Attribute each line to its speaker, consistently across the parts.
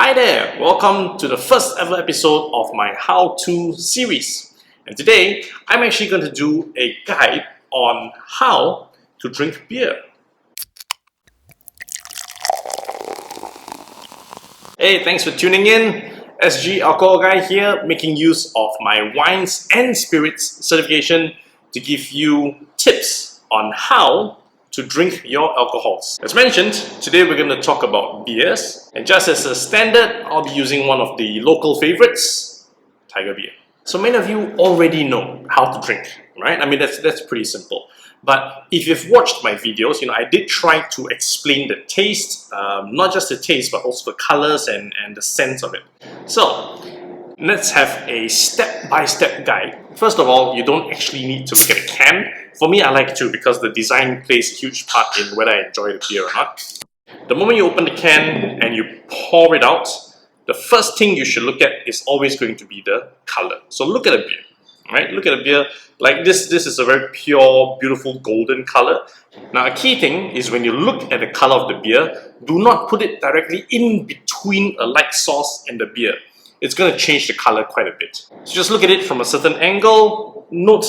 Speaker 1: Hi there, welcome to the first ever episode of my how-to series. And today, I'm actually going to do a guide on how to drink beer. Hey, thanks for tuning in. SG Alcohol Guy here, making use of my wines and spirits certification to give you tips on how to drink your alcohols. As mentioned, today we're going to talk about beers, and just as a standard, I'll be using one of the local favorites, Tiger beer. So many of you already know how to drink, right? I mean, that's pretty simple. But if you've watched my videos, I did try to explain the taste, not just the taste, but also the colors and the sense of it. So let's have a step-by-step guide. First of all, you don't actually need to look at a can. For me, I like to because the design plays a huge part in whether I enjoy the beer or not. The moment you open the can and you pour it out, the first thing you should look at is always going to be the color. So look at a beer, right? Look at a beer like this. This is a very pure, beautiful golden color. Now, a key thing is when you look at the color of the beer, do not put it directly in between a light sauce and the beer. It's going to change the color quite a bit. So just look at it from a certain angle, note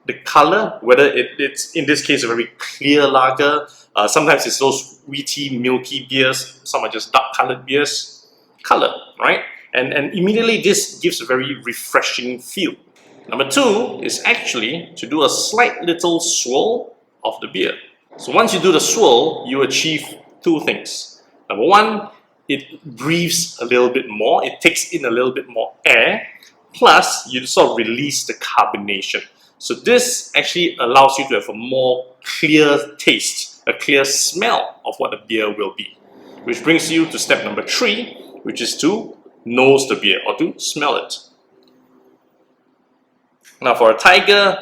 Speaker 1: the color, whether it's in this case a very clear lager, sometimes it's those wheaty, milky beers, some are just dark colored beers. Color, right? And immediately this gives a very refreshing feel. Number two is actually to do a slight little swirl of the beer. So once you do the swirl, you achieve two things. Number one, it breathes a little bit more, it takes in a little bit more air, plus you sort of release the carbonation. So this actually allows you to have a more clear taste, a clear smell of what the beer will be. Which brings you to step number three, which is to nose the beer or to smell it. Now for a Tiger,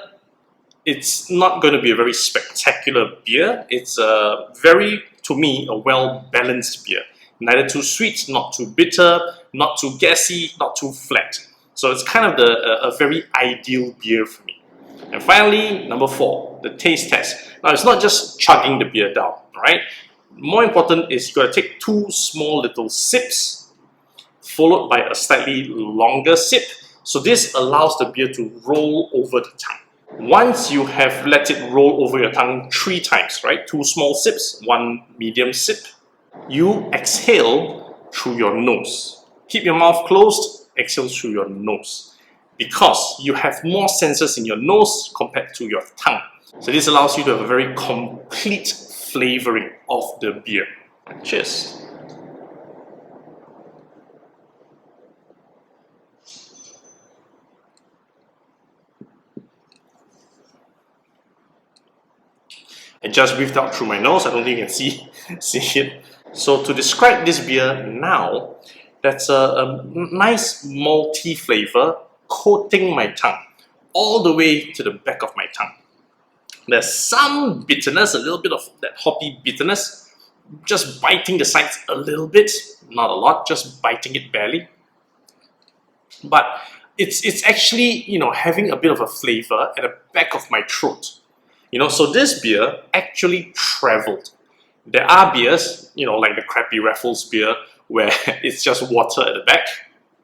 Speaker 1: it's not going to be a very spectacular beer. It's to me, a well-balanced beer. Neither too sweet, not too bitter, not too gassy, not too flat. So it's kind of a very ideal beer for me. And finally, number four, the taste test. Now it's not just chugging the beer down, right? More important is you've got to take two small little sips, followed by a slightly longer sip. So this allows the beer to roll over the tongue. Once you have let it roll over your tongue 3 times, right? 2 small sips, 1 medium sip, you exhale through your nose. Keep your mouth closed, exhale through your nose. Because you have more senses in your nose compared to your tongue. So this allows you to have a very complete flavoring of the beer. Cheers. I just breathed out through my nose. I don't think you can see it. So to describe this beer now, that's a nice malty flavor coating my tongue all the way to the back of my tongue. There's some bitterness, a little bit of that hoppy bitterness, just biting the sides a little bit, not a lot, just biting it barely. But it's actually, having a bit of a flavor at the back of my throat. So this beer actually traveled. There are beers, like the crappy Raffles beer, where it's just water at the back.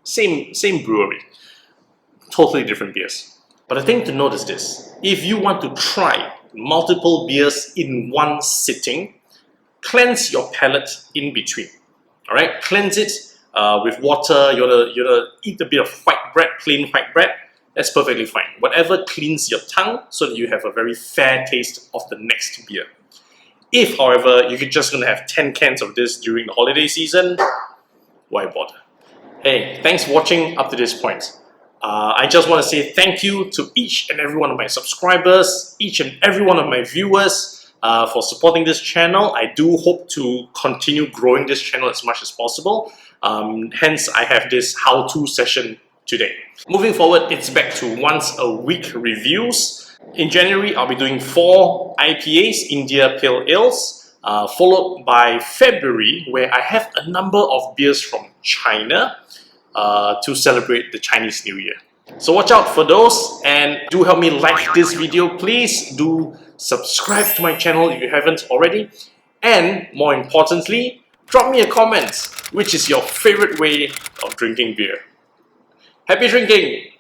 Speaker 1: Same brewery. Totally different beers. But the thing to note is this. If you want to try multiple beers in one sitting, cleanse your palate in between. Alright? Cleanse it with water. You want to eat a bit of white bread, plain white bread. That's perfectly fine. Whatever cleans your tongue so that you have a very fair taste of the next beer. If, however, you're just going to have 10 cans of this during the holiday season, why bother? Hey, thanks for watching up to this point. I just want to say thank you to each and every one of my subscribers, each and every one of my viewers for supporting this channel. I do hope to continue growing this channel as much as possible. Hence, I have this how-to session today. Moving forward, it's back to once a week reviews. In January, I'll be doing 4 IPAs, India Pale Ales, followed by February, where I have a number of beers from China to celebrate the Chinese New Year. So watch out for those, and do help me like this video, please. Do subscribe to my channel if you haven't already. And more importantly, Drop me a comment, which is your favorite way of drinking beer. Happy drinking!